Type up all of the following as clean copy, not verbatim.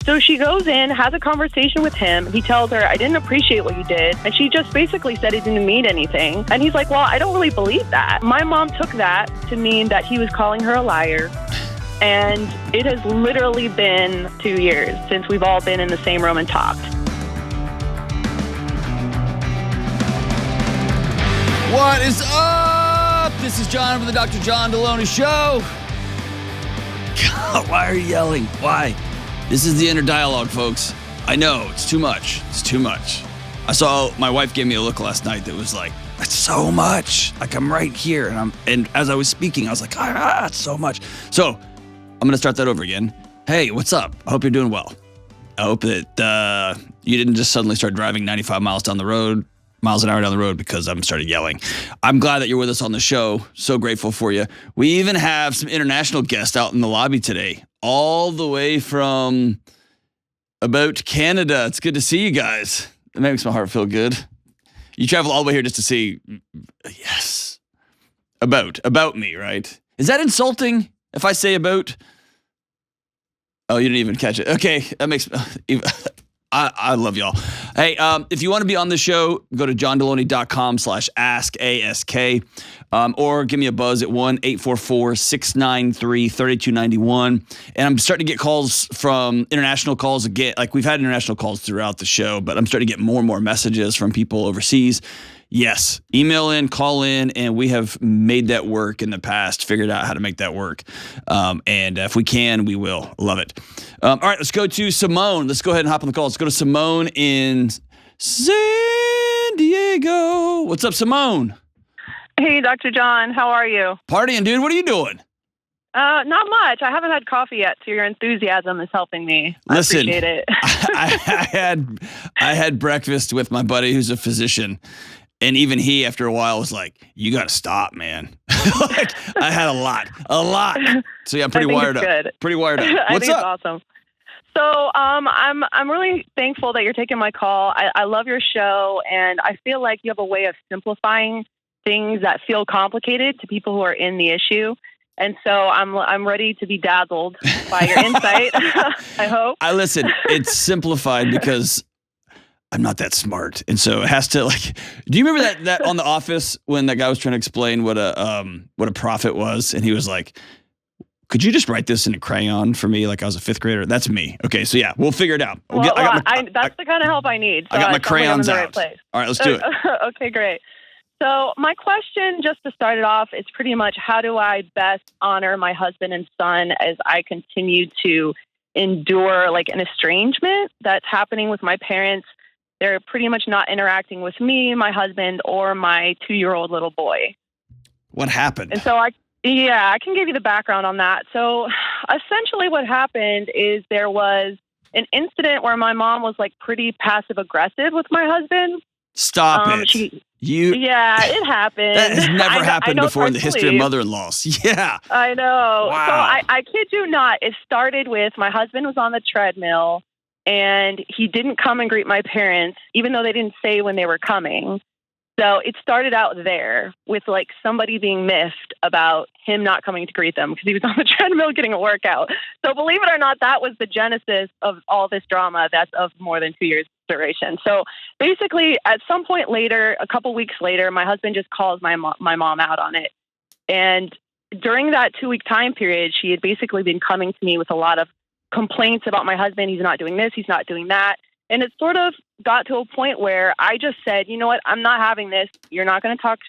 So she goes in, has a conversation with him. He tells her, I didn't appreciate what you did. And she just basically said it didn't mean anything. And he's like, well, I don't really believe that. My mom took that to mean that he was calling her a liar. And it has literally been 2 years since we've all been in the same room and talked. What is up? This is John from the Dr. John Delony Show. God, why are you yelling? Why? This is the inner dialogue, folks. I know, it's too much. It's too much. I saw my wife gave me a look last night that was like, that's so much. Like, I'm right here. And as I was speaking, I was like, it's so much. So I'm going to start that over again. Hey, what's up? I hope you're doing well. I hope that you didn't just suddenly start driving 95 miles an hour down the road because I started yelling. I'm glad that you're with us on the show. So grateful for you. We even have some international guests out in the lobby today, all the way from about Canada. It's good to see you guys. It makes my heart feel good. You travel all the way here just to see, yes, about me, right? Is that insulting if I say about? Oh, you didn't even catch it. Okay, that makes I love y'all. Hey, if you want to be on the show, go to johndelony.com/ask, or give me a buzz at 1-844-693-3291. And I'm starting to get calls from international calls again. Like, we've had international calls throughout the show, but I'm starting to get more and more messages from people overseas. Yes, email in, call in, and we have made that work in the past, figured out how to make that work. And if we can, we will. Love it. All right, let's go to Simone. Let's go ahead and hop on the call. Let's go to Simone in San Diego. What's up, Simone? Hey, Dr. John, how are you? Partying, dude. What are you doing? Not much. I haven't had coffee yet, so your enthusiasm is helping me. Listen, I appreciate it. I had breakfast with my buddy who's a physician. And even he, after a while, was like, you got to stop, man. Like, I had a lot. So yeah, I'm pretty wired up. Good. Pretty wired up. I What's think up? It's awesome. So I'm really thankful that you're taking my call. I love your show, and I feel like you have a way of simplifying things that feel complicated to people who are in the issue. And so I'm ready to be dazzled by your insight. I hope. Listen, it's simplified because I'm not that smart. And so it has to, like, do you remember that on The Office when that guy was trying to explain what a prophet was? And he was like, could you just write this in a crayon for me? Like I was a fifth grader. That's me. Okay. So yeah, we'll figure it out. That's the kind of help I need. So I got my crayons out. Right place. All right, let's do it. Okay, great. So my question, just to start it off, is pretty much how do I best honor my husband and son as I continue to endure like an estrangement that's happening with my parents? They're pretty much not interacting with me, my husband, or my 2-year-old little boy. What happened? And so I can give you the background on that. So essentially what happened is there was an incident where my mom was like pretty passive aggressive with my husband. Stop it. Yeah, it happened. That has never happened before in the history of mother-in-laws. Yeah. I know. Wow. So I kid you not, it started with my husband was on the treadmill and he didn't come and greet my parents, even though they didn't say when they were coming. So it started out there with like somebody being miffed about him not coming to greet them because he was on the treadmill getting a workout. So believe it or not, that was the genesis of all this drama that's of more than 2 years duration. So basically at some point later, a couple weeks later, my husband just calls my mom out on it. And during that 2-week time period, she had basically been coming to me with a lot of complaints about my husband. He's not doing this. He's not doing that. And it sort of got to a point where I just said, you know what? I'm not having this. You're not going to talk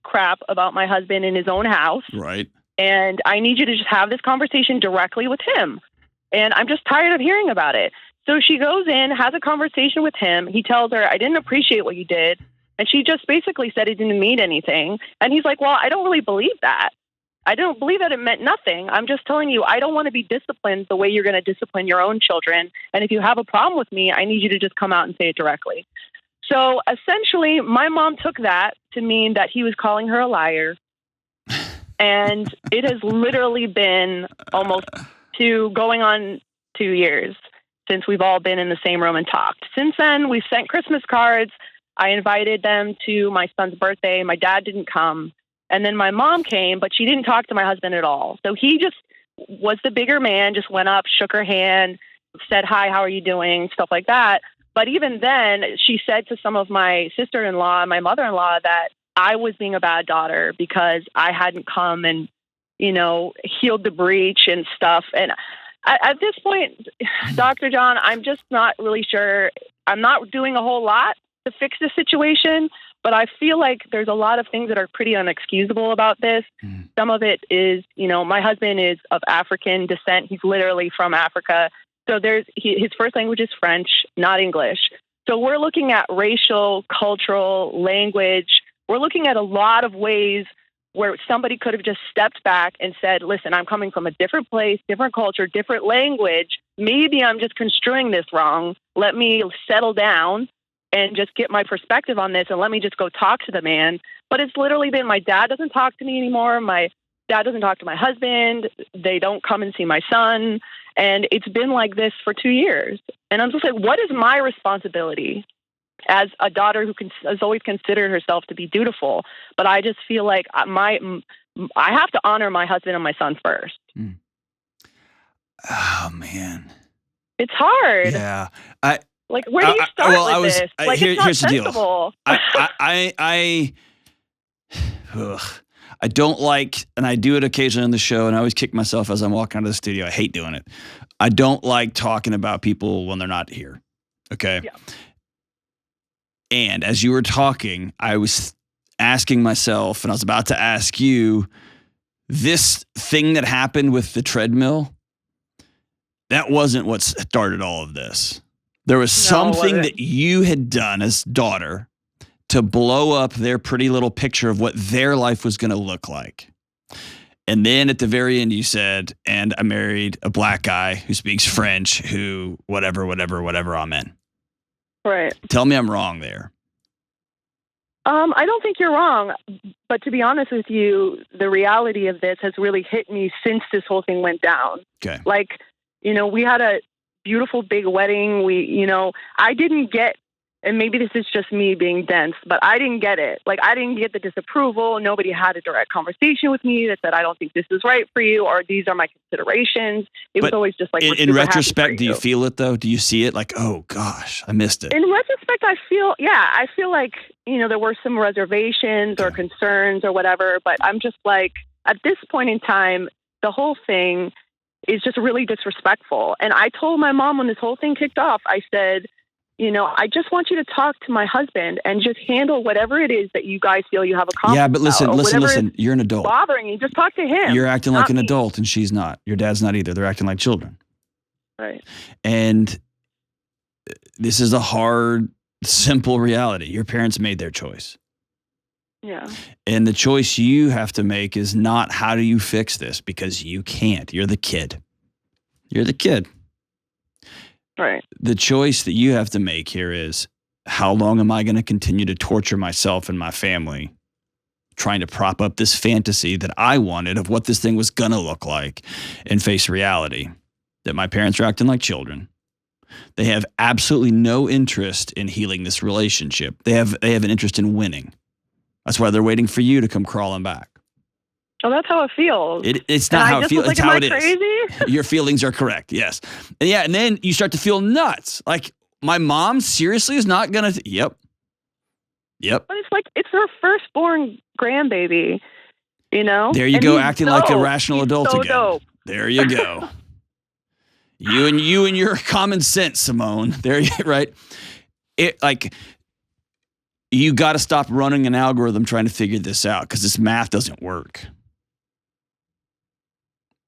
crap about my husband in his own house. Right. And I need you to just have this conversation directly with him. And I'm just tired of hearing about it. So she goes in, has a conversation with him. He tells her, I didn't appreciate what you did. And she just basically said it didn't mean anything. And he's like, well, I don't really believe that. I don't believe that it meant nothing. I'm just telling you, I don't want to be disciplined the way you're going to discipline your own children. And if you have a problem with me, I need you to just come out and say it directly. So essentially, my mom took that to mean that he was calling her a liar. And it has literally been almost going on 2 years since we've all been in the same room and talked. Since then, we've sent Christmas cards. I invited them to my son's birthday. My dad didn't come. And then my mom came, but she didn't talk to my husband at all. So he just was the bigger man, just went up, shook her hand, said, hi, how are you doing? Stuff like that. But even then, she said to some of my sister-in-law and my mother-in-law that I was being a bad daughter because I hadn't come and, healed the breach and stuff. And at this point, Dr. John, I'm just not really sure. I'm not doing a whole lot to fix the situation, but I feel like there's a lot of things that are pretty unexcusable about this. Some of it is, my husband is of African descent. He's literally from Africa. So his first language is French, not English. So we're looking at racial, cultural, language. We're looking at a lot of ways where somebody could have just stepped back and said, listen, I'm coming from a different place, different culture, different language. Maybe I'm just construing this wrong. Let me settle down and just get my perspective on this and let me just go talk to the man. But it's literally been, my dad doesn't talk to me anymore. My dad doesn't talk to my husband. They don't come and see my son. And it's been like this for 2 years. And I'm just like, what is my responsibility as a daughter who has always considered herself to be dutiful? But I just feel like I have to honor my husband and my son first. Oh, man. It's hard. Yeah. Where do you start with this? Here's the sensible. deal. I don't like, and I do it occasionally on the show, and I always kick myself as I'm walking out of the studio. I hate doing it. I don't like talking about people when they're not here. Okay? Yeah. And as you were talking, I was asking myself, and I was about to ask you, this thing that happened with the treadmill, that wasn't what started all of this. There was something that you had done as daughter to blow up their pretty little picture of what their life was going to look like. And then at the very end, you said, and I married a black guy who speaks French, who whatever, amen. Right. Tell me I'm wrong there. I don't think you're wrong. But to be honest with you, the reality of this has really hit me since this whole thing went down. Okay. We had a beautiful big wedding. I didn't get, and maybe this is just me being dense, but I didn't get it. I didn't get the disapproval. Nobody had a direct conversation with me that said, I don't think this is right for you, or these are my considerations. It was always just in retrospect, do you feel it though? Do you see it oh gosh, I missed it? In retrospect, I feel like, there were some reservations or concerns or whatever, but I'm just at this point in time, the whole thing is just really disrespectful. And I told my mom when this whole thing kicked off, I said, I just want you to talk to my husband and just handle whatever it is that you guys feel you have a conflict. Yeah, but listen. You're an adult. Bothering you, just talk to him. You're acting like an adult, and she's not. Your dad's not either. They're acting like children. Right. And this is a hard, simple reality. Your parents made their choice. Yeah. And the choice you have to make is not how do you fix this, because you can't. You're the kid. Right. The choice that you have to make here is, how long am I going to continue to torture myself and my family trying to prop up this fantasy that I wanted of what this thing was going to look like, and face reality that my parents are acting like children. They have absolutely no interest in healing this relationship. They have an interest in winning. That's why they're waiting for you to come crawling back. Well, that's how it feels. It's not how it feels. It's how it is. Crazy? Your feelings are correct. Yes. And then you start to feel nuts. My mom seriously is not going to. Yep. But it's her firstborn grandbaby, There you go, acting like a rational adult so again. Dope. There you go. you and your common sense, Simone. There you right. You got to stop running an algorithm trying to figure this out, because this math doesn't work.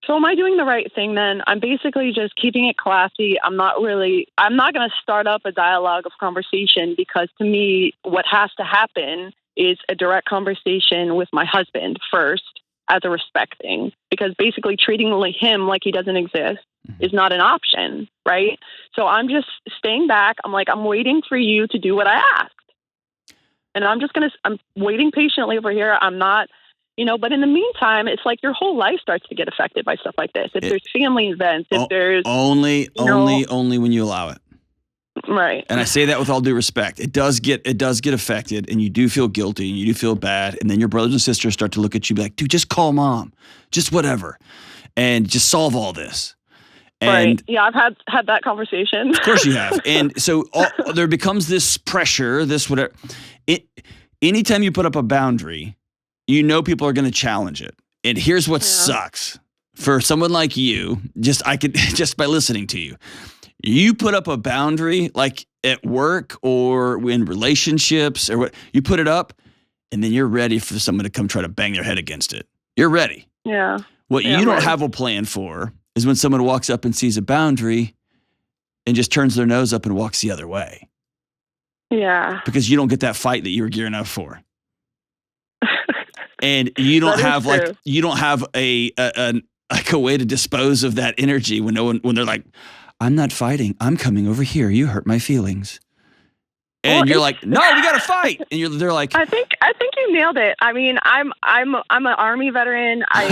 So am I doing the right thing then? I'm basically just keeping it classy. I'm not going to start up a dialogue of conversation, because to me, what has to happen is a direct conversation with my husband first, as a respect thing, because basically treating him like he doesn't exist is not an option, right? So I'm just staying back. I'm waiting for you to do what I asked. And I'm waiting patiently over here. I'm not, but in the meantime, it's like your whole life starts to get affected by stuff like this. If there's family events, if there's only when you allow it. Right. And I say that with all due respect. It does get affected, and you do feel guilty, and you do feel bad. And then your brothers and sisters start to look at you like, dude, just call mom, just whatever, and just solve all this. And Yeah, I've had that conversation. Of course you have. And so there becomes this pressure, this whatever. Anytime you put up a boundary, you know people are going to challenge it. And here's what sucks. For someone like you, just by listening to you, you put up a boundary like at work or in relationships or what, you put it up and then you're ready for someone to come try to bang their head against it. You're ready. Yeah. What you don't have a plan for is when someone walks up and sees a boundary and just turns their nose up and walks the other way. Yeah. Because you don't get that fight that you were gearing up for. And you don't have a way to dispose of that energy when they're like, I'm not fighting. I'm coming over here. You hurt my feelings. And you're like, no, we got to fight. And they're like, I think you nailed it. I mean, I'm an Army veteran. I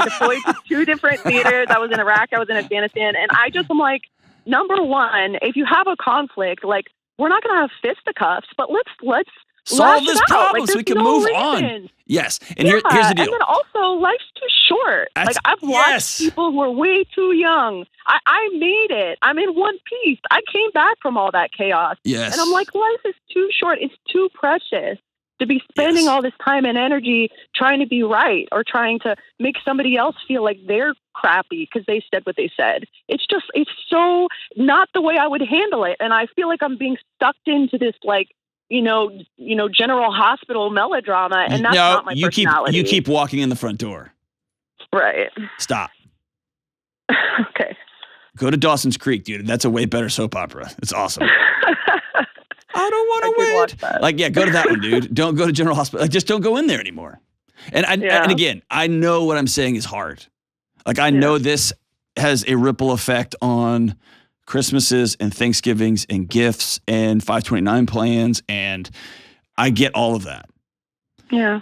deployed to 2 different theaters. I was in Iraq. I was in Afghanistan. And I just am like, number one, if you have a conflict, like, we're not going to have fisticuffs, but let's solve this problem like, so we can move on. Yes. And here's the deal. And then also, life's too short. Like, I've watched people who are way too young. I made it. I'm in one piece. I came back from all that chaos. Yes. And I'm like, life is too short. It's too precious to be spending all this time and energy trying to be right or trying to make somebody else feel like they're crappy because they said what they said. It's so not the way I would handle it. And I feel like I'm being sucked into this, like, general hospital melodrama, and that's not my personality. You keep walking in the front door. Right. Stop. Okay. Go to Dawson's Creek, dude. That's a way better soap opera. It's awesome. I don't want to wait. Like, yeah, go to that one, dude. Don't go to General Hospital. Like, just don't go in there anymore. And again, I know what I'm saying is hard. Like, I know this has a ripple effect on Christmases and Thanksgivings and gifts and 529 plans, and I get all of that. Yeah.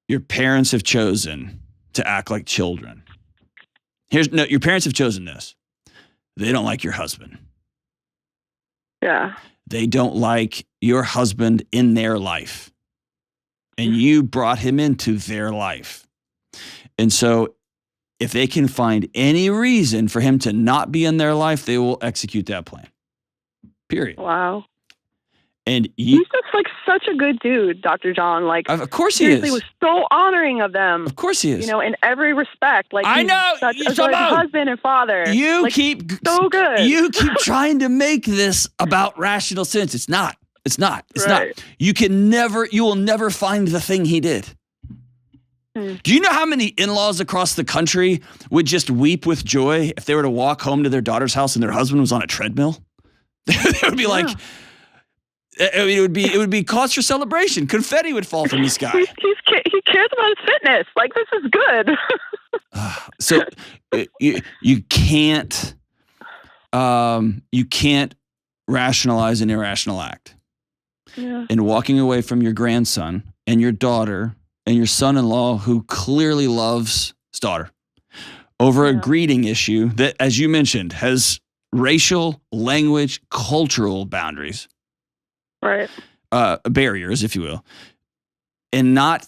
Your parents have chosen to act like children. Your parents have chosen this. They don't like your husband. Yeah. They don't like your husband in their life. And you brought him into their life. And so if they can find any reason for him to not be in their life, they will execute that plan. Period. Wow. And he's just like such a good dude, Dr. John. Like, of course he is. He was so honoring of them. Of course he is. In every respect. Like, I know. Such a good husband and father. So good. You keep trying to make this about rational sense. It's not. It's not. You will never find the thing he did. Do you know how many in-laws across the country would just weep with joy if they were to walk home to their daughter's house and their husband was on a treadmill? They would be like, it would be cause for celebration. Confetti would fall from the sky. He cares about his fitness. Like, this is good. So you can't rationalize an irrational act. Yeah. And walking away from your grandson and your daughter and your son-in-law, who clearly loves his daughter, over a greeting issue that, as you mentioned, has racial, language, cultural boundaries. Right. Barriers, if you will. And not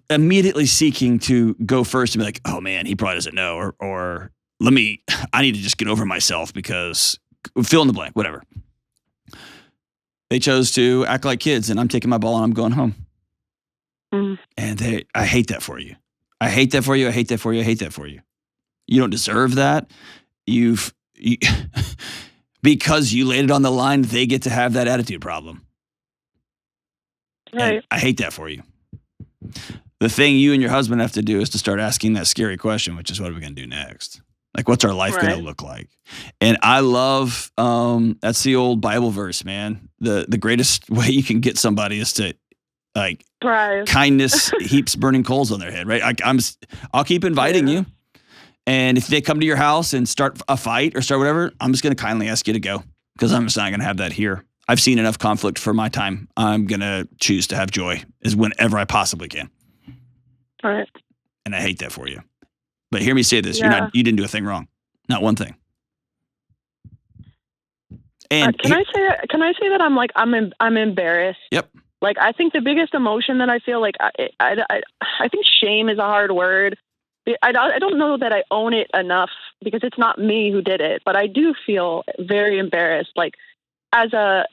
immediately seeking to go first and be like, oh man, he probably doesn't know, or I need to just get over myself because fill in the blank, whatever. They chose to act like kids, and I'm taking my ball and I'm going home. Mm. And I hate that for you. I hate that for you. I hate that for you. I hate that for you. You don't deserve that. Because you laid it on the line, they get to have that attitude problem. Right. And I hate that for you. The thing you and your husband have to do is to start asking that scary question, which is, what are we going to do next? Like, what's our life going to look like? And I love, that's the old Bible verse, man. The greatest way you can get somebody is to, like, thrive. Kindness heaps burning coals on their head, right? I'll keep inviting you. And if they come to your house and start a fight or start whatever, I'm just going to kindly ask you to go, because I'm just not going to have that here. I've seen enough conflict for my time. I'm going to choose to have joy whenever I possibly can. All right. And I hate that for you. But hear me say this. You didn't do a thing wrong. Not one thing. And can I say that I'm embarrassed? Yep. Like, I think the biggest emotion that I feel, like, I think shame is a hard word, I don't know that I own it enough because it's not me who did it, but I do feel very embarrassed. Like as a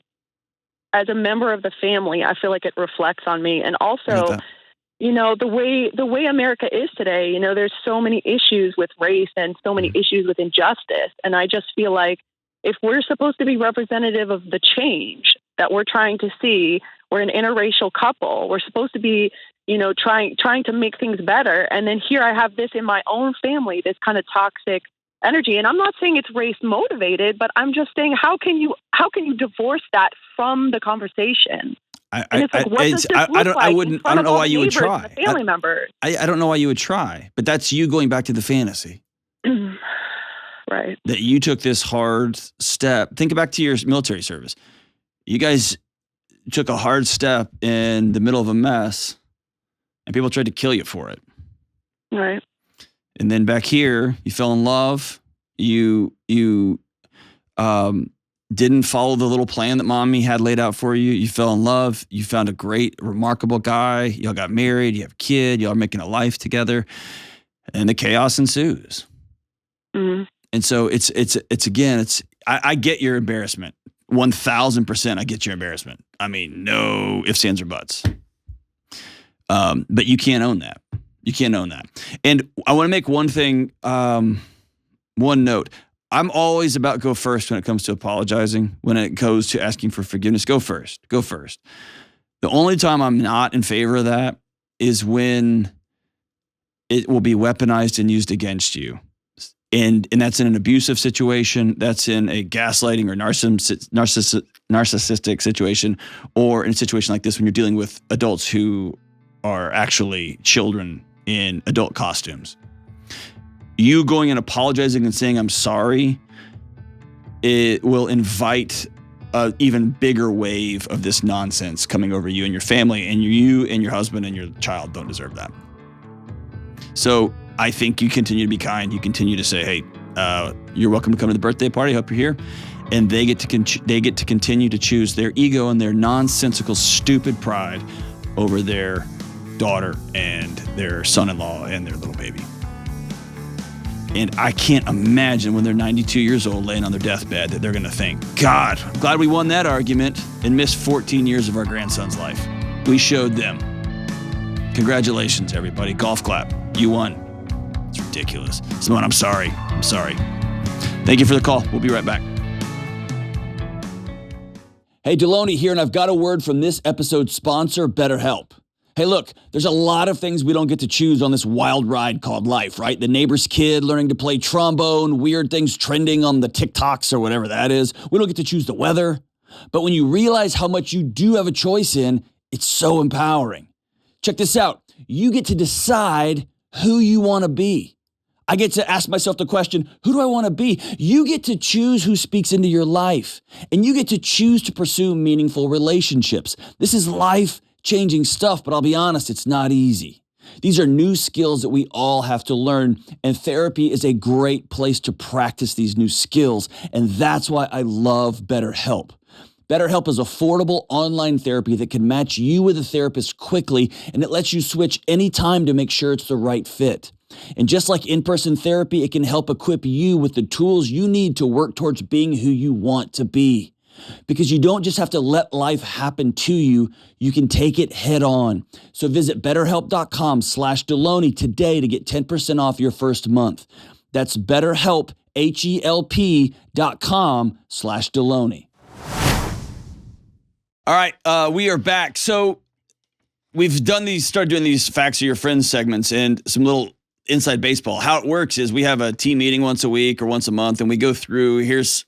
member of the family, I feel like it reflects on me. And also, the way America is today, there's so many issues with race and so many issues with injustice. And I just feel like if we're supposed to be representative of the change that we're trying to see, we're an interracial couple, we're supposed to be, trying to make things better. And then here I have this in my own family, this kind of toxic energy. And I'm not saying it's race motivated, but I'm just saying, how can you divorce that from the conversation? I don't know why you would try. Family members. I don't know why you would try, but that's you going back to the fantasy. Right. That you took this hard step. Think back to your military service. You guys took a hard step in the middle of a mess and people tried to kill you for it. Right. And then back here, you fell in love. You didn't follow the little plan that mommy had laid out for you. You fell in love. You found a great, remarkable guy. Y'all got married. You have a kid. Y'all are making a life together. And the chaos ensues. Mm-hmm. And so I get your embarrassment. 1,000% I get your embarrassment. I mean, no ifs, ands, or buts. But you can't own that. You can't own that. And I want to make one thing, one note. I'm always about go first when it comes to apologizing. When it goes to asking for forgiveness, go first. Go first. The only time I'm not in favor of that is when it will be weaponized and used against you. And that's in an abusive situation. That's in a gaslighting or narcissistic situation, or in a situation like this when you're dealing with adults who are actually children in adult costumes. You going and apologizing and saying, I'm sorry, it will invite an even bigger wave of this nonsense coming over you and your family, and you and your husband and your child don't deserve that. So I think you continue to be kind. You continue to say, hey, you're welcome to come to the birthday party. I hope you're here. And they get to continue to choose their ego and their nonsensical, stupid pride over their daughter and their son-in-law and their little baby. And I can't imagine when they're 92 years old laying on their deathbed that they're going to think, God, I'm glad we won that argument and missed 14 years of our grandson's life. We showed them. Congratulations, everybody. Golf clap. You won. It's ridiculous. Simone, I'm sorry. I'm sorry. Thank you for the call. We'll be right back. Hey, Delony here, and I've got a word from this episode's sponsor, BetterHelp. Hey, look, there's a lot of things we don't get to choose on this wild ride called life, right? The neighbor's kid learning to play trombone, weird things trending on the TikToks or whatever that is. We don't get to choose the weather. But when you realize how much you do have a choice in, it's so empowering. Check this out. You get to decide who you want to be. I get to ask myself the question, who do I want to be? You get to choose who speaks into your life, and you get to choose to pursue meaningful relationships. This is life-changing stuff, but I'll be honest, it's not easy. These are new skills that we all have to learn, and therapy is a great place to practice these new skills, and that's why I love BetterHelp. BetterHelp is affordable online therapy that can match you with a therapist quickly, and it lets you switch anytime to make sure it's the right fit. And just like in-person therapy, it can help equip you with the tools you need to work towards being who you want to be. Because you don't just have to let life happen to you, you can take it head on. So visit betterhelp.com/Delony today to get 10% off your first month. That's BetterHelp, HELP.com/Delony. All right, we are back. So we've started doing these Facts of Your Friends segments and some little inside baseball. How it works is we have a team meeting once a week or once a month, and we go through, here's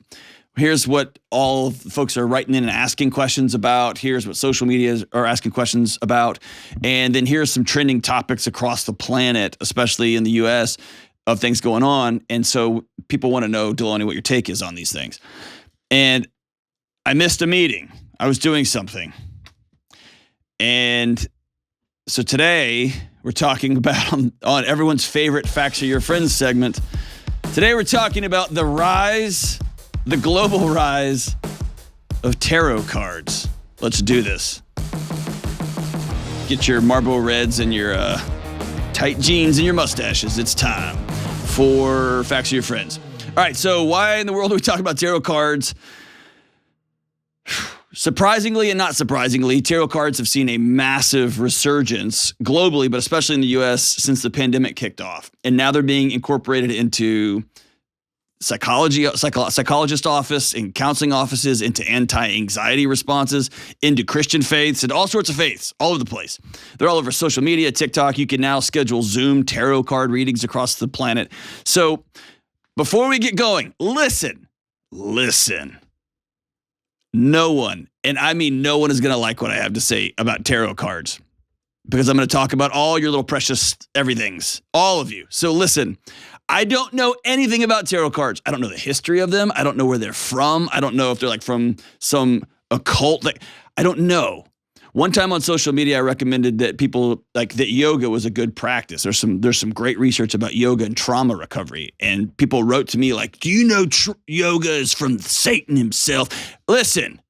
what all the folks are writing in and asking questions about. Here's what social media are asking questions about. And then here's some trending topics across the planet, especially in the U.S., of things going on. And so people want to know, Delony, what your take is on these things. And I missed a meeting. I was doing something. And so today we're talking about on everyone's favorite Facts of Your Friends segment. Today we're talking about the global rise of tarot cards. Let's do this. Get your Marlboro Reds and your tight jeans and your mustaches. It's time for Facts of Your Friends. All right, so why in the world are we talking about tarot cards? Surprisingly and not surprisingly, tarot cards have seen a massive resurgence globally, but especially in the U.S. since the pandemic kicked off. And now they're being incorporated into psychologist office and counseling offices, into anti-anxiety responses, into Christian faiths, and all sorts of faiths all over the place. They're all over social media, TikTok. You can now schedule Zoom tarot card readings across the planet. So before we get going, listen. No one, and I mean no one, is going to like what I have to say about tarot cards, because I'm going to talk about all your little precious everythings, all of you. So listen, I don't know anything about tarot cards. I don't know the history of them. I don't know where they're from. I don't know if they're like from some occult. I don't know. One time on social media, I recommended that people like that yoga was a good practice. There's some great research about yoga and trauma recovery. And people wrote to me like, do you know yoga is from Satan himself? Listen,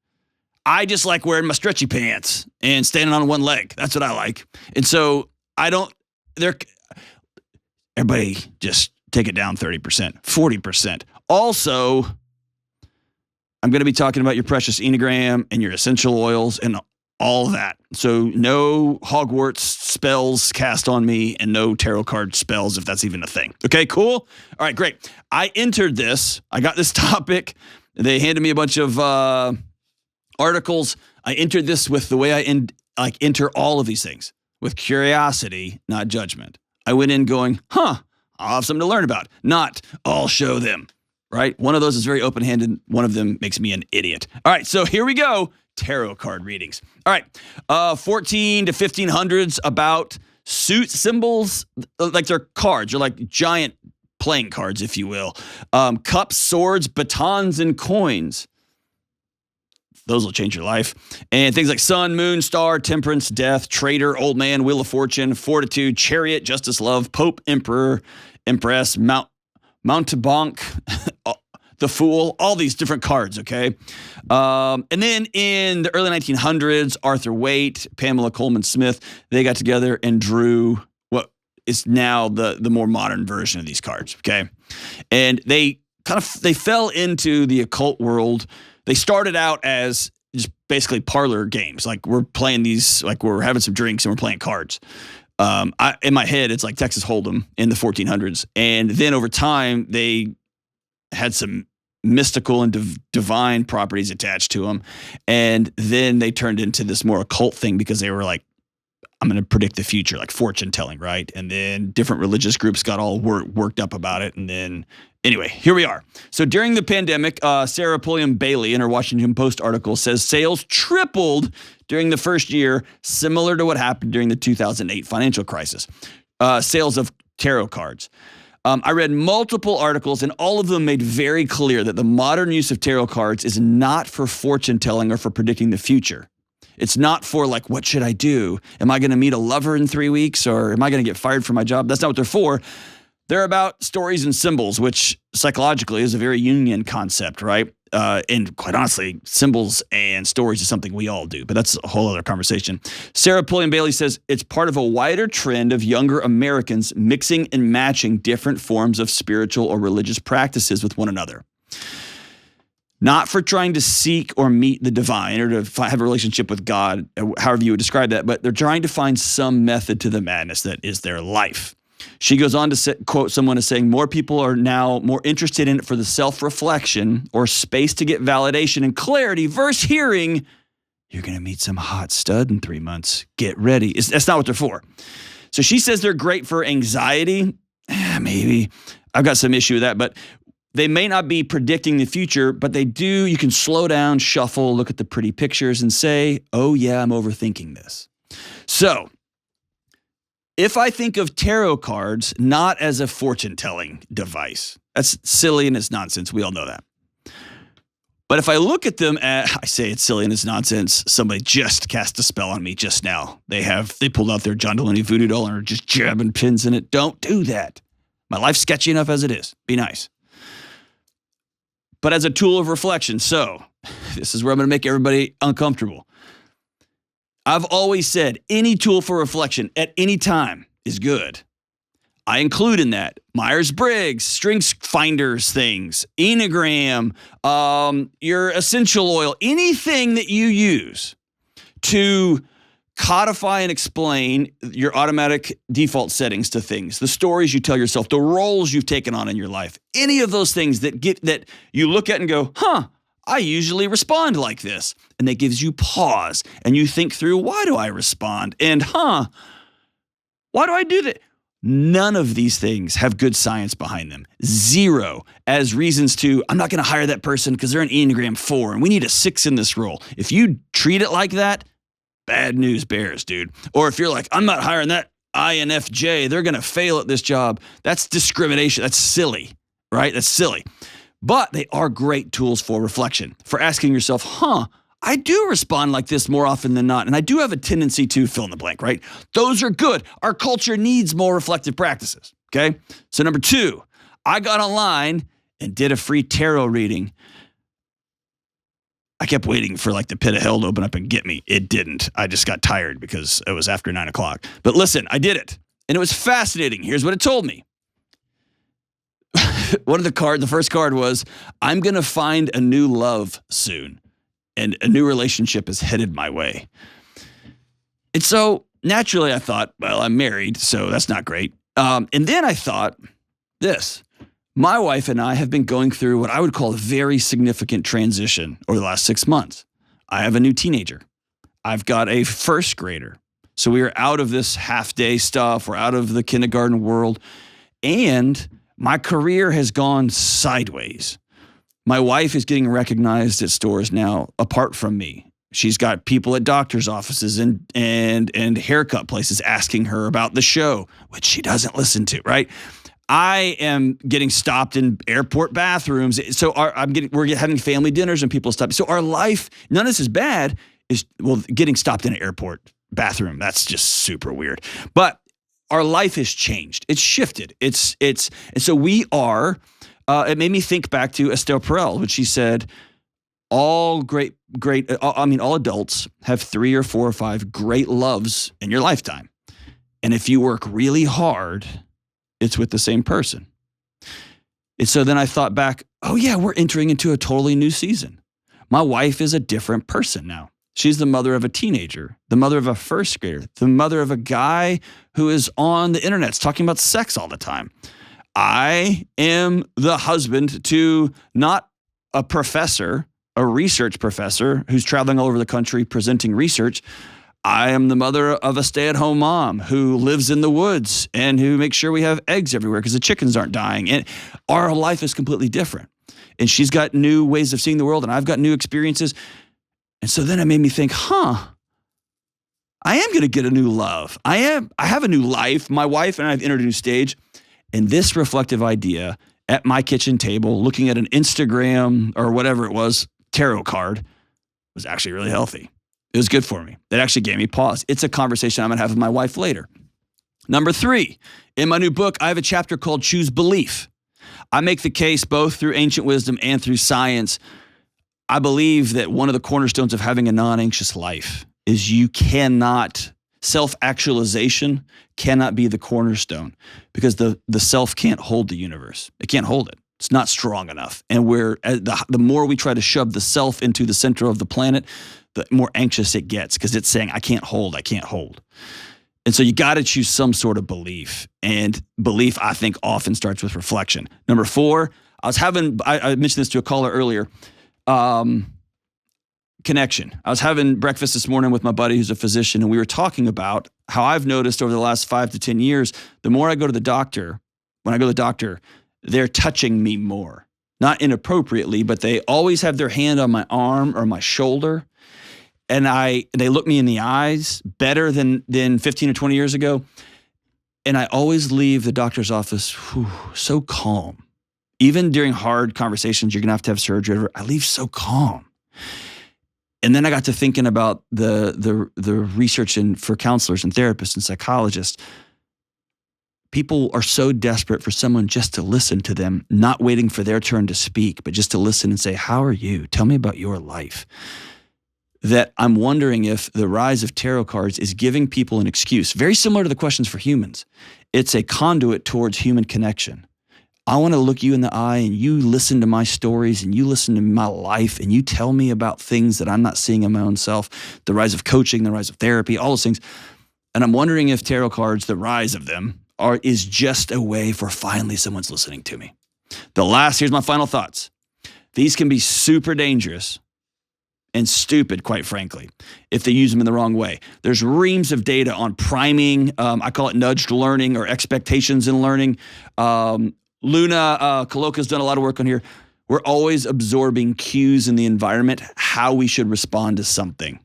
I just like wearing my stretchy pants and standing on one leg. That's what I like. And so everybody just take it down 30%, 40%. Also, I'm going to be talking about your precious Enneagram and your essential oils and all of that. So no Hogwarts spells cast on me and no tarot card spells, if that's even a thing. Okay, cool? All right, great. I got this topic. They handed me a bunch of articles. I entered this with the way I enter all of these things, with curiosity, not judgment. I went in going, I'll have something to learn about, not I'll show them, right? One of those is very open-handed. One of them makes me an idiot. All right, so here we go. Tarot card readings. All right, 14 to 1500s, about suit symbols, like they're cards. They're like giant playing cards, if you will. Cups, swords, batons, and coins. Those will change your life. And things like sun, moon, star, temperance, death, traitor, old man, wheel of fortune, fortitude, chariot, justice, love, pope, emperor, empress, mountebank, the Fool, all these different cards, okay? And then in the early 1900s, Arthur Waite, Pamela Coleman Smith, they got together and drew what is now the more modern version of these cards, okay? And they fell into the occult world. They started out as just basically parlor games. Like we're playing these, like we're having some drinks and we're playing cards. In my head, it's like Texas Hold'em in the 1400s. And then over time, they had some mystical and divine properties attached to them. And then they turned into this more occult thing because they were like, I'm going to predict the future, like fortune telling, right? And then different religious groups got all worked up about it. And then anyway, here we are. So during the pandemic, Sarah Pulliam Bailey in her Washington Post article says sales tripled during the first year, similar to what happened during the 2008 financial crisis. Sales of tarot cards. I read multiple articles, and all of them made very clear that the modern use of tarot cards is not for fortune telling or for predicting the future. It's not for like, what should I do? Am I going to meet a lover in 3 weeks, or am I going to get fired from my job? That's not what they're for. They're about stories and symbols, which psychologically is a very Jungian concept, right? And quite honestly, symbols and stories is something we all do, but that's a whole other conversation. Sarah Pulliam Bailey says it's part of a wider trend of younger Americans mixing and matching different forms of spiritual or religious practices with one another. Not for trying to seek or meet the divine or to have a relationship with God, however you would describe that, but they're trying to find some method to the madness that is their life. She goes on to quote someone as saying, more people are now more interested in it for the self-reflection or space to get validation and clarity versus hearing, you're going to meet some hot stud in 3 months. Get ready. That's not what they're for. So she says they're great for anxiety. Maybe. I've got some issue with that, but they may not be predicting the future, but they do. You can slow down, shuffle, look at the pretty pictures and say, oh yeah, I'm overthinking this. So if I think of tarot cards not as a fortune-telling device, that's silly and it's nonsense. We all know that. But if I look at them I say it's silly and it's nonsense, somebody just cast a spell on me just now. They pulled out their John Delony voodoo doll and are just jabbing pins in it. Don't do that. My life's sketchy enough as it is. Be nice. But as a tool of reflection, so this is where I'm going to make everybody uncomfortable. I've always said any tool for reflection at any time is good. I include in that Myers-Briggs, Strengths Finders things, Enneagram, your essential oil, anything that you use to codify and explain your automatic default settings to things, the stories you tell yourself, the roles you've taken on in your life, any of those things that you look at and go, I usually respond like this. And that gives you pause and you think through, why do I respond? And why do I do that? None of these things have good science behind them. Zero as reasons to, I'm not going to hire that person because they're an Enneagram 4 and we need a 6 in this role. If you treat it like that, bad news bears, dude. Or if you're like, I'm not hiring that INFJ, they're going to fail at this job. That's discrimination. That's silly, right? That's silly. But they are great tools for reflection, for asking yourself, I do respond like this more often than not. And I do have a tendency to fill in the blank, right? Those are good. Our culture needs more reflective practices, okay? So number 2, I got online and did a free tarot reading. I kept waiting for like the pit of hell to open up and get me. It didn't. I just got tired because it was after 9 o'clock. But listen, I did it. And it was fascinating. Here's what it told me. The first card was, I'm going to find a new love soon. And a new relationship is headed my way. And so naturally I thought, well, I'm married, so that's not great. And then I thought this. My wife and I have been going through what I would call a very significant transition over the last 6 months. I have a new teenager. I've got a first grader. So we are out of this half-day stuff. We're out of the kindergarten world. And my career has gone sideways. My wife is getting recognized at stores now apart from me. She's got people at doctor's offices and haircut places asking her about the show, which she doesn't listen to, right? I am getting stopped in airport bathrooms. So we're having family dinners and people stop. So our life, none of this is bad, getting stopped in an airport bathroom, that's just super weird. But our life has changed. It's shifted. And so we are, it made me think back to Estelle Perel, when she said, all adults have 3 or 4 or 5 great loves in your lifetime. And if you work really hard, it's with the same person. And so then I thought back, oh yeah, we're entering into a totally new season. My wife is a different person now. She's the mother of a teenager, the mother of a first grader, the mother of a guy who is on the internet talking about sex all the time. I am the husband to not a professor, a research professor who's traveling all over the country presenting research. I am the mother of a stay-at-home mom who lives in the woods and who makes sure we have eggs everywhere because the chickens aren't dying. And our life is completely different. And she's got new ways of seeing the world and I've got new experiences. And so then it made me think, I am going to get a new love. I have a new life. My wife and I have entered a new stage. And this reflective idea at my kitchen table, looking at an Instagram or whatever it was, tarot card, was actually really healthy. It was good for me. It actually gave me pause. It's a conversation I'm going to have with my wife later. Number 3, in my new book, I have a chapter called Choose Belief. I make the case both through ancient wisdom and through science. I believe that one of the cornerstones of having a non-anxious life is self-actualization cannot be the cornerstone because the self can't hold the universe. It can't hold it. It's not strong enough. And the more we try to shove the self into the center of the planet, the more anxious it gets because it's saying, I can't hold. And so you got to choose some sort of belief. And belief, I think, often starts with reflection. Number 4, I mentioned this to a caller earlier, connection. I was having breakfast this morning with my buddy who's a physician, and we were talking about how I've noticed over the last 5 to 10 years, the more I go to the doctor, they're touching me more. Not inappropriately, but they always have their hand on my arm or my shoulder. And they look me in the eyes better than 15 or 20 years ago. And I always leave the doctor's office so calm. Even during hard conversations, you're going to have surgery. I leave so calm. And then I got to thinking about the research for counselors and therapists and psychologists. People are so desperate for someone just to listen to them, not waiting for their turn to speak, but just to listen and say, how are you? Tell me about your life. That I'm wondering if the rise of tarot cards is giving people an excuse, very similar to the questions for humans. It's a conduit towards human connection. I want to look you in the eye and you listen to my stories and you listen to my life and you tell me about things that I'm not seeing in my own self, the rise of coaching, the rise of therapy, all those things. And I'm wondering if tarot cards, the rise of them, is just a way for finally someone's listening to me. Here's my final thoughts. These can be super dangerous and stupid, quite frankly, if they use them in the wrong way. There's reams of data on priming. I call it nudged learning or expectations in learning. Luna Koloka's done a lot of work on here. We're always absorbing cues in the environment, how we should respond to something.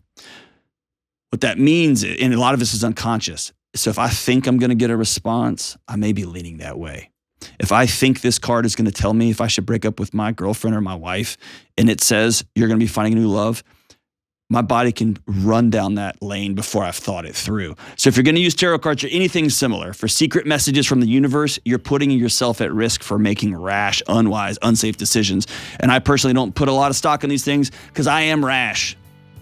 What that means, and a lot of this is unconscious. So if I think I'm going to get a response, I may be leaning that way. If I think this card is going to tell me if I should break up with my girlfriend or my wife, and it says you're going to be finding a new love, my body can run down that lane before I've thought it through. So if you're going to use tarot cards or anything similar for secret messages from the universe, you're putting yourself at risk for making rash, unwise, unsafe decisions. And I personally don't put a lot of stock in these things because I am rash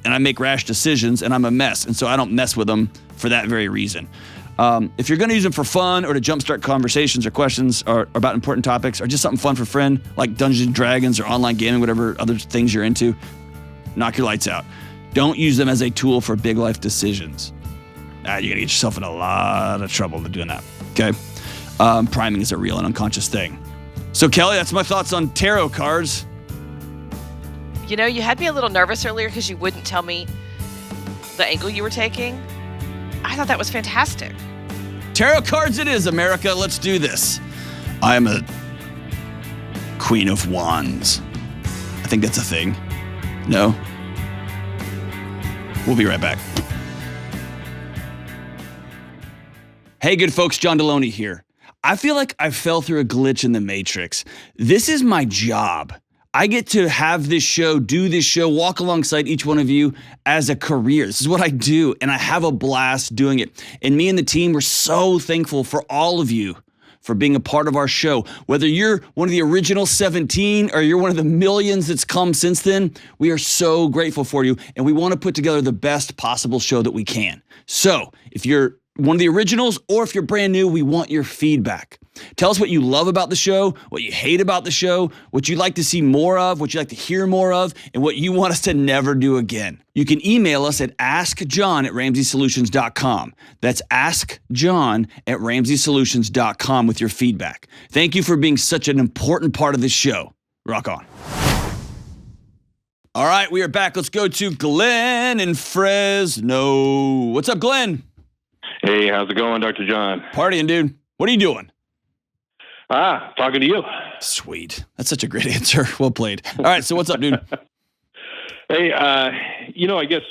and I make rash decisions and I'm a mess. And so I don't mess with them for that very reason. If you're going to use them for fun or to jumpstart conversations or questions or about important topics or just something fun for a friend like Dungeons and Dragons or online gaming, whatever other things you're into, knock your lights out. Don't use them as a tool for big life decisions. You're going to get yourself in a lot of trouble to doing that, okay? Priming is a real and unconscious thing. So, Kelly, that's my thoughts on tarot cards. You know, you had me a little nervous earlier because you wouldn't tell me the angle you were taking. I thought that was fantastic. Tarot cards it is, America. Let's do this. I am a Queen of Wands. I think that's a thing. No? We'll be right back. Hey, good folks, John Delony here. I feel like I fell through a glitch in the Matrix. This is my job. I get to have this show, do this show, walk alongside each one of you as a career. This is what I do, and I have a blast doing it. And me and the team, we're so thankful for all of you for being a part of our show. Whether you're one of the original 17 or you're one of the millions that's come since then, we are so grateful for you, and we want to put together the best possible show that we can. So if you're one of the originals or if you're brand new, we want your feedback. Tell us what you love about the show, what you hate about the show, what you'd like to see more of, what you'd like to hear more of, and what you want us to never do again. You can email us at askjohn@ramseysolutions.com. That's askjohn@ramseysolutions.com with your feedback. Thank you for being such an important part of this show. Rock on. All right, we are back. Let's go to Glenn in Fresno. What's up, Glenn? Hey, how's it going, Dr. John? Partying, dude. What are you doing? Talking to you. Sweet. That's such a great answer. Well played. All right, so what's up, dude? Hey, I guess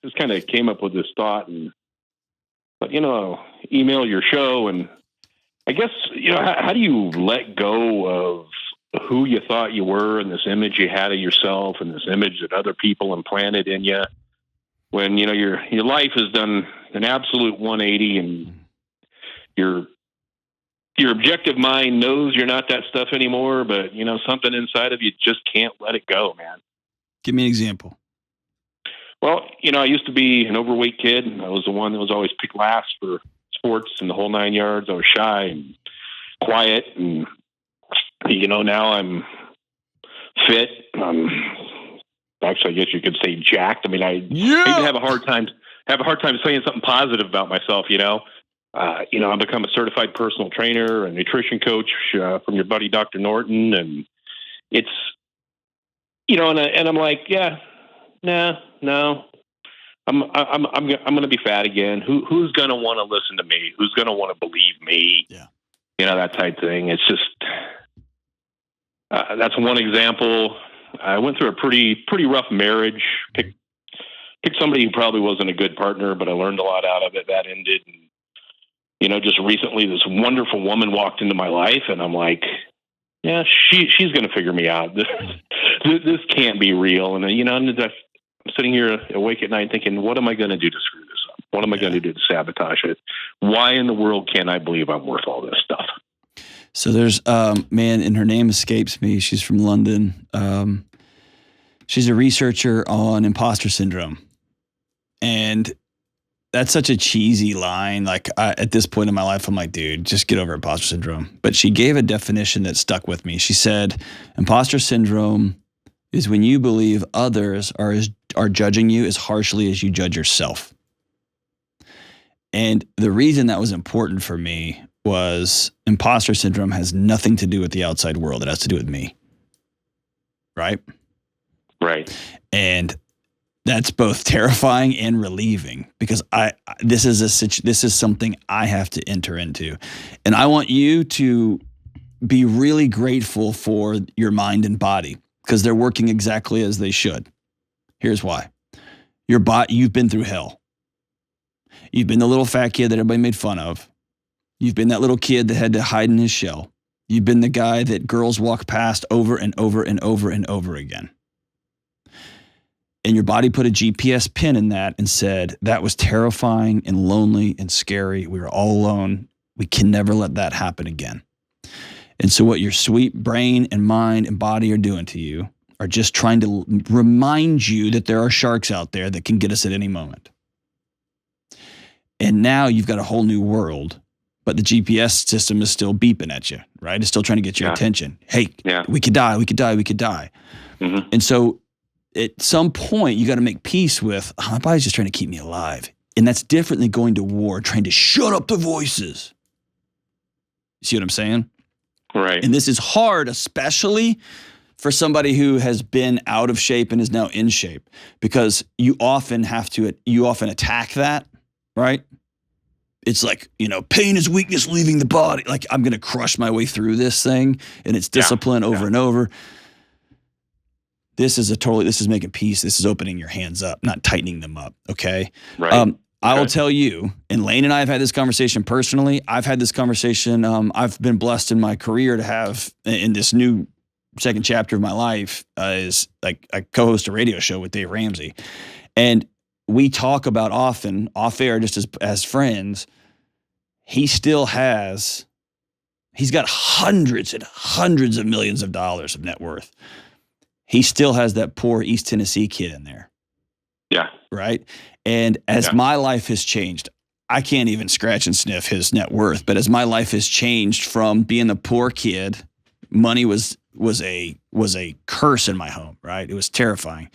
just kind of came up with this thought and, email your show. And I guess, how do you let go of who you thought you were and this image you had of yourself and this image that other people implanted in you when, your life has done an absolute 180 and your objective mind knows you're not that stuff anymore, but, something inside of you just can't let it go, man. Give me an example. Well, I used to be an overweight kid. I was the one that was always picked last for sports and the whole 9 yards. I was shy and quiet. And, now I'm fit. Actually, I guess you could say jacked. I mean, I even have a hard time saying something positive about myself, I've become a certified personal trainer, a nutrition coach from your buddy, Dr. Norton. And it's, and I'm like, yeah, no, I'm going to be fat again. Who's going to want to listen to me? Who's going to want to believe me? Yeah. That type thing. It's just, that's one example. I went through a pretty rough marriage, picked somebody who probably wasn't a good partner, but I learned a lot out of it. That ended. And, just recently this wonderful woman walked into my life and I'm like, yeah, she's going to figure me out. This can't be real. And I'm sitting here awake at night thinking, what am I going to do to screw this up? What am I going to do to sabotage it? Why in the world can't I believe I'm worth all this stuff? So there's, and her name escapes me. She's from London. She's a researcher on imposter syndrome. And that's such a cheesy line. Like at this point in my life, I'm like, dude, just get over imposter syndrome. But she gave a definition that stuck with me. She said, imposter syndrome is when you believe others are judging you as harshly as you judge yourself. And the reason that was important for me was imposter syndrome has nothing to do with the outside world. It has to do with me. Right? Right. And that's both terrifying and relieving because this is something I have to enter into. And I want you to be really grateful for your mind and body because they're working exactly as they should. Here's why. You've been through hell. You've been the little fat kid that everybody made fun of. You've been that little kid that had to hide in his shell. You've been the guy that girls walk past over and over and over and over again. And your body put a GPS pin in that and said, that was terrifying and lonely and scary. We were all alone. We can never let that happen again. And so what your sweet brain and mind and body are doing to you are just trying to remind you that there are sharks out there that can get us at any moment. And now you've got a whole new world, but the GPS system is still beeping at you, right? It's still trying to get your attention. Hey, we could die, we could die, we could die. Mm-hmm. And so at some point, you got to make peace with, my body's just trying to keep me alive. And that's different than going to war, trying to shut up the voices. You see what I'm saying? Right. And this is hard, especially for somebody who has been out of shape and is now in shape, because you often attack that, right? It's like, pain is weakness leaving the body. Like, I'm going to crush my way through this thing, and it's discipline over and over. This is making peace. This is opening your hands up, not tightening them up. Okay. Right. I will tell you, and Lane and I have had this conversation personally. I've had this conversation. I've been blessed in my career to have in this new second chapter of my life is like I co-host a radio show with Dave Ramsey. And we talk about often off air, just as friends, he's got hundreds and hundreds of millions of dollars of net worth. He still has that poor East Tennessee kid in there. Yeah. Right. And as my life has changed, I can't even scratch and sniff his net worth. But as my life has changed from being a poor kid, money was a curse in my home. Right. It was terrifying.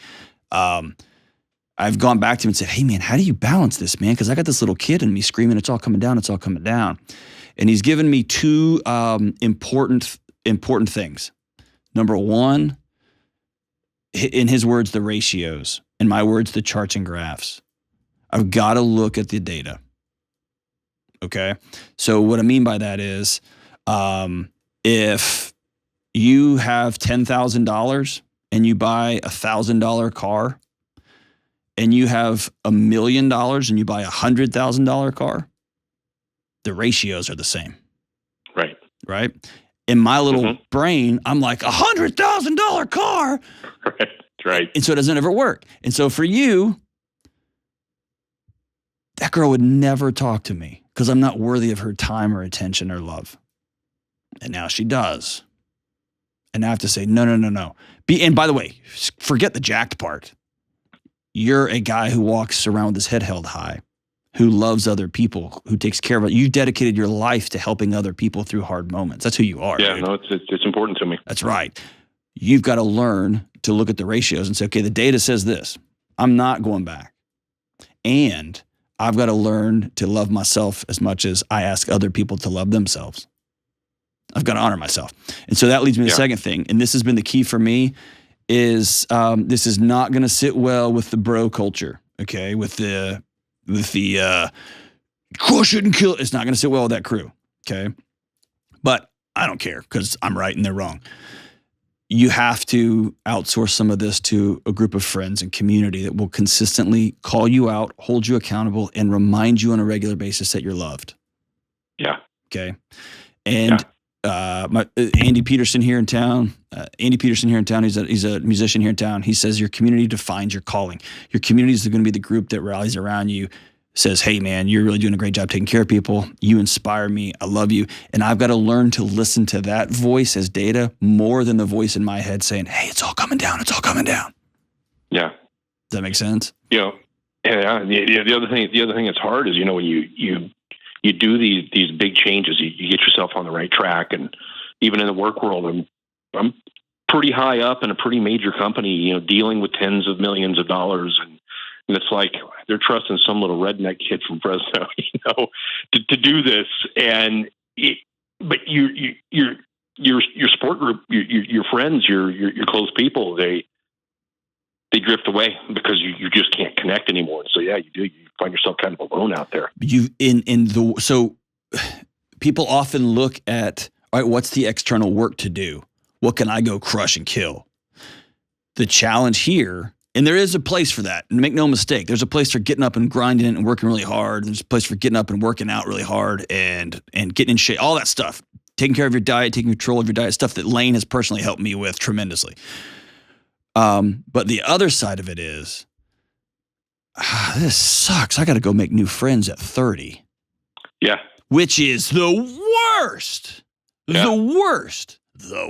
I've gone back to him and said, hey, man, how do you balance this, man? Because I got this little kid in me screaming, it's all coming down. It's all coming down. And he's given me two important things. Number one, in his words, the ratios. In my words, the charts and graphs. I've got to look at the data. Okay? So what I mean by that is if you have $10,000 and you buy a $1,000 car and you have $1 million and you buy a $100,000 car, the ratios are the same. Right. Right? In my little brain, I'm like, $100,000 car. Right. And so it doesn't ever work. And so for you, that girl would never talk to me because I'm not worthy of her time or attention or love. And now she does. And I have to say, no. And by the way, forget the jacked part. You're a guy who walks around with his head held high, who loves other people, who takes care of it. You've dedicated your life to helping other people through hard moments. That's who you are. Yeah, dude. no, it's important to me. That's right. You've got to learn to look at the ratios and say, okay, the data says this. I'm not going back. And I've got to learn to love myself as much as I ask other people to love themselves. I've got to honor myself. And so that leads me to the second thing. And this has been the key for me is this is not going to sit well with the bro culture. Okay. With the crush it and kill it. It's not going to sit well with that crew. Okay. But I don't care because I'm right and they're wrong. You have to outsource some of this to a group of friends and community that will consistently call you out, hold you accountable, and remind you on a regular basis that you're loved. Yeah. Okay. And Andy Peterson here in town. He's a musician here in town. He says your community defines your calling. Your community is going to be the group that rallies around you, says, hey, man, you're really doing a great job taking care of people. You inspire me. I love you. And I've got to learn to listen to that voice as data more than the voice in my head saying, hey, it's all coming down. It's all coming down. Yeah. Does that make sense? Yeah. Yeah. The other thing that's hard is, when you do these big changes, you get yourself on the right track. And even in the work world, I'm pretty high up in a pretty major company, dealing with tens of millions of dollars. And it's like they're trusting some little redneck kid from Fresno, to do this. But your sport group, your friends, your close people, they drift away because you just can't connect anymore. So yeah, you find yourself kind of alone out there. So people often look at, all right, what's the external work to do? What can I go crush and kill? The challenge here, and there is a place for that, and make no mistake, there's a place for getting up and grinding it and working really hard. There's a place for getting up and working out really hard and getting in shape, all that stuff. Taking care of your diet, taking control of your diet, stuff that Lane has personally helped me with tremendously. But the other side of it is, this sucks. I got to go make new friends at 30. Yeah. Which is the worst. Yeah. The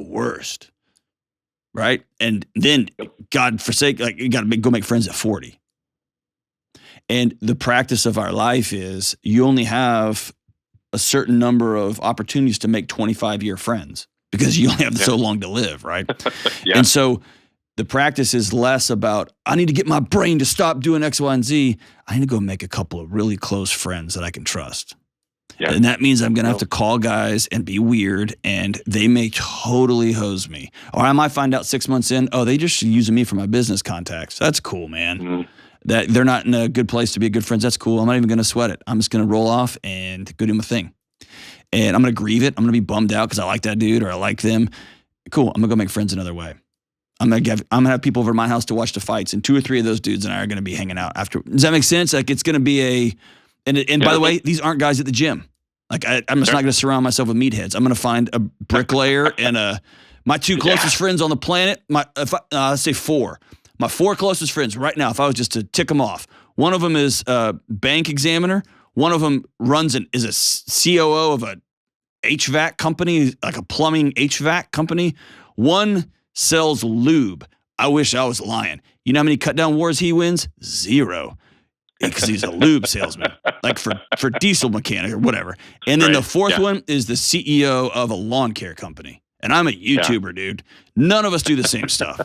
worst. Right? And then, God forsake, you got to go make friends at 40. And the practice of our life is you only have a certain number of opportunities to make 25-year friends because you only have so long to live, right? Yeah. And so the practice is less about, I need to get my brain to stop doing X, Y, and Z. I need to go make a couple of really close friends that I can trust. Yeah. And that means I'm going to have to call guys and be weird, and they may totally hose me. Or I might find out 6 months in, they just using me for my business contacts. That's cool, man. Mm-hmm. That they're not in a good place to be good friends. That's cool. I'm not even going to sweat it. I'm just going to roll off and go do my thing. And I'm going to grieve it. I'm going to be bummed out because I like that dude or I like them. Cool. I'm going to go make friends another way. I'm going to have people over at my house to watch the fights, and 2 or 3 of those dudes and I are going to be hanging out after. Does that make sense? Like, it's going to be by the way, these aren't guys at the gym. Like, I'm just not going to surround myself with meatheads. I'm going to find a bricklayer and my 2 closest friends on the planet. Let's say 4. My 4 closest friends right now, if I was just to tick them off, one of them is a bank examiner. One of them is a COO of a HVAC company, like a plumbing HVAC company. One sells lube. I wish I was lying. You know how many cut down wars he wins? 0. Because he's a lube salesman, like for diesel mechanic or whatever. And then the 4th one is the CEO of a lawn care company. And I'm a YouTuber, dude. None of us do the same stuff.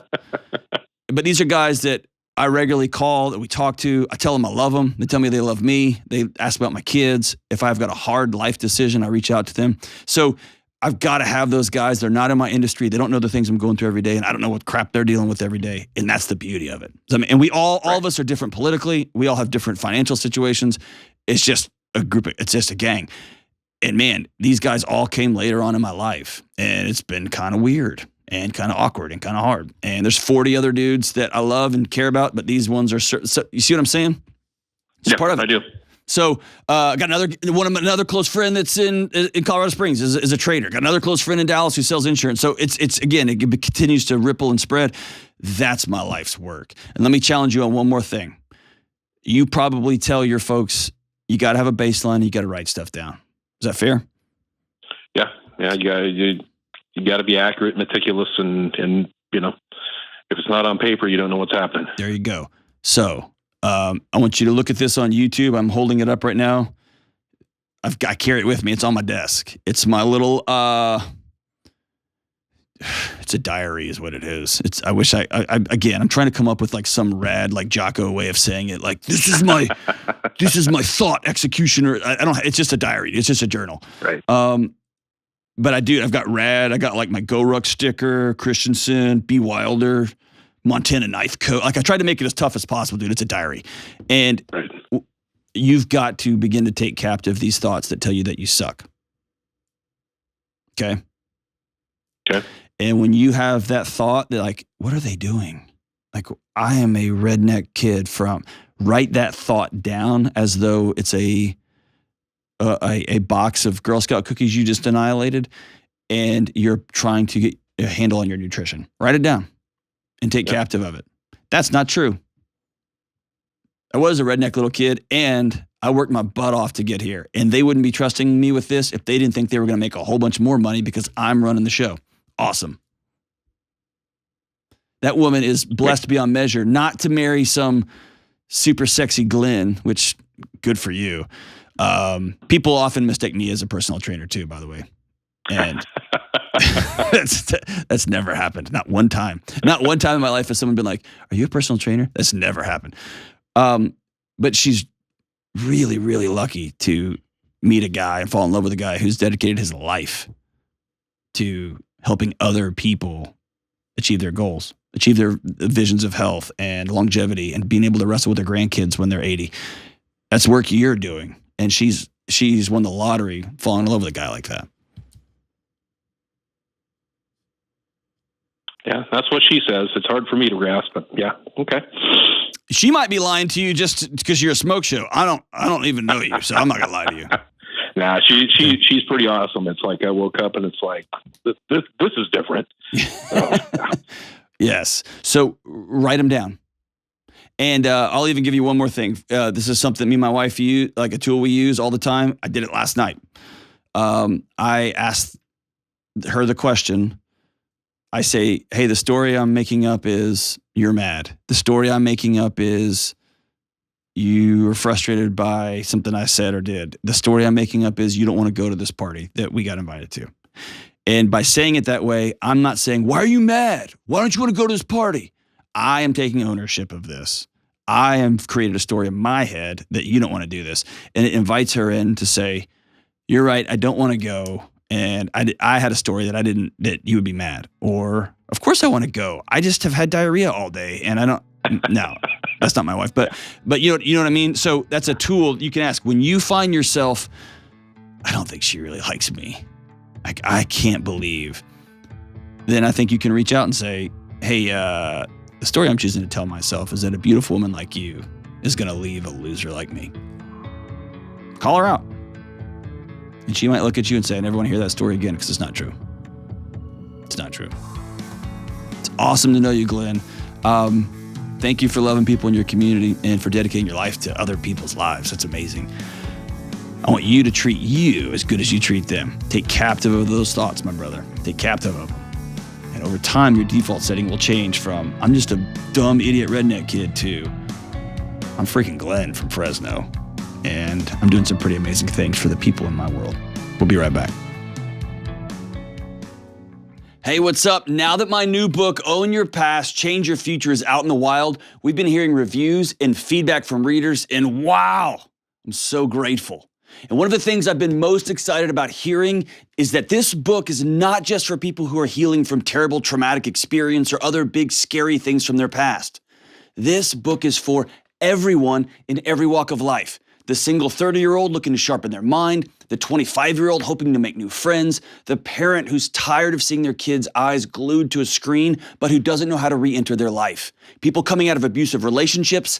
But these are guys that I regularly call, that we talk to. I tell them I love them. They tell me they love me. They ask about my kids. If I've got a hard life decision, I reach out to them. So I've got to have those guys. They're not in my industry. They don't know the things I'm going through every day, and I don't know what crap they're dealing with every day. And that's the beauty of it. And we all of us are different politically. We all have different financial situations. It's just a group. It's just a gang. And man, these guys all came later on in my life, and it's been kind of weird and kind of awkward and kind of hard. And there's 40 other dudes that I love and care about, but these ones are certain. So, you see what I'm saying? It's part of it. I do. So I got another close friend that's in Colorado Springs is a trader. Got another close friend in Dallas who sells insurance. So it's again, it continues to ripple and spread. That's my life's work. And let me challenge you on one more thing. You probably tell your folks you got to have a baseline. You got to write stuff down. Is that fair? Yeah. You got to be accurate, meticulous, and if it's not on paper, you don't know what's happening. There you go. So. I want you to look at this on YouTube. I'm holding it up right now. I carry it with me. It's on my desk. It's my little, it's a diary is what it is. I'm trying to come up with like some rad, like Jocko way of saying it. Like, this is my thought executioner. It's just a diary. It's just a journal. Right. But I've got rad. I got like my Go Ruck sticker, Christensen, B. Wilder, Montana Ninth Code. Like, I tried to make it as tough as possible, dude. It's a diary. And you've got to begin to take captive these thoughts that tell you that you suck. Okay? Okay. And when you have that thought that, like, what are they doing? Like, I am a redneck kid write that thought down as though it's a box of Girl Scout cookies you just annihilated, and you're trying to get a handle on your nutrition. Write it down. And take captive of it. That's not true. I was a redneck little kid, and I worked my butt off to get here. And they wouldn't be trusting me with this if they didn't think they were going to make a whole bunch more money because I'm running the show. Awesome. That woman is blessed beyond measure, not to marry some super sexy Glenn, which good for you. People often mistake me as a personal trainer too, by the way. And that's never happened. Not one time. Not one time in my life has someone been like, "Are you a personal trainer?" That's never happened. But she's really, really lucky to meet a guy and fall in love with a guy who's dedicated his life to helping other people achieve their goals, achieve their visions of health and longevity, and being able to wrestle with their grandkids when they're 80. That's work you're doing. And she's won the lottery falling in love with a guy like that. Yeah, that's what she says. It's hard for me to grasp, but yeah, okay. She might be lying to you just because you're a smoke show. I don't even know you, so I'm not gonna lie to you. Nah, she's pretty awesome. It's like I woke up and it's like this is different. Yes. So write them down. And I'll even give you one more thing. This is something me and my wife use, like a tool we use all the time. I did it last night. I asked her the question. I say, hey, the story I'm making up is you're mad. The story I'm making up is you were frustrated by something I said or did. The story I'm making up is you don't want to go to this party that we got invited to. And by saying it that way, I'm not saying, why are you mad? Why don't you want to go to this party? I am taking ownership of this. I have created a story in my head that you don't want to do this. And it invites her in to say, you're right, I don't want to go. And I had a story that you would be mad. Or, of course I want to go. I just have had diarrhea all day and I don't, no, that's not my wife. But you know what I mean? So that's a tool you can ask. When you find yourself, I don't think she really likes me. I can't believe. Then I think you can reach out and say, hey, the story I'm choosing to tell myself is that a beautiful woman like you is going to leave a loser like me. Call her out. And she might look at you and say, I never want to hear that story again because it's not true. It's not true. It's awesome to know you, Glenn. Thank you for loving people in your community and for dedicating your life to other people's lives. That's amazing. I want you to treat you as good as you treat them. Take captive of those thoughts, my brother. Take captive of them. And over time, your default setting will change from, I'm just a dumb idiot redneck kid, to I'm freaking Glenn from Fresno. And I'm doing some pretty amazing things for the people in my world. We'll be right back. Hey, what's up? Now that my new book, Own Your Past, Change Your Future, is out in the wild, we've been hearing reviews and feedback from readers, and wow, I'm so grateful. And one of the things I've been most excited about hearing is that this book is not just for people who are healing from terrible traumatic experience or other big scary things from their past. This book is for everyone in every walk of life. The single 30-year-old looking to sharpen their mind, the 25-year-old hoping to make new friends, the parent who's tired of seeing their kids' eyes glued to a screen, but who doesn't know how to re-enter their life. People coming out of abusive relationships,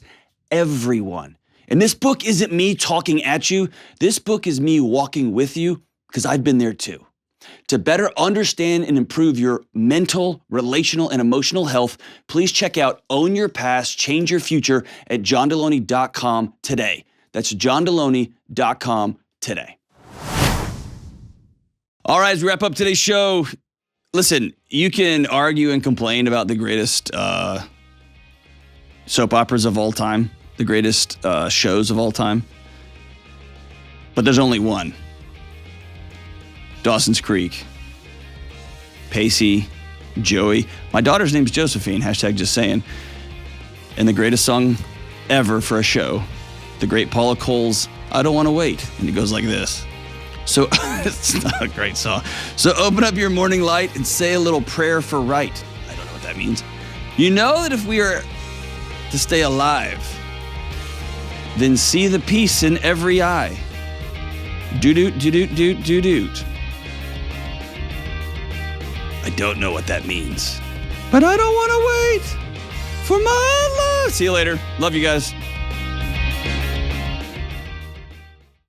everyone. And this book isn't me talking at you. This book is me walking with you because I've been there too. To better understand and improve your mental, relational, and emotional health, please check out Own Your Past, Change Your Future at johndelony.com today. That's johndelony.com today. All right, as we wrap up today's show, listen, you can argue and complain about the greatest soap operas of all time, the greatest shows of all time, but there's only one. Dawson's Creek. Pacey, Joey. My daughter's name's Josephine, hashtag just saying. And the greatest song ever for a show, the great Paula Cole's I Don't Want to Wait. And it goes like this. So it's not a great song. So open up your morning light and say a little prayer for right. I don't know what that means. You know that if we are to stay alive, then see the peace in every eye. Doot, doot, doot, doot, doot, doot. I don't know what that means, but I don't want to wait for my love. See you later. Love you guys.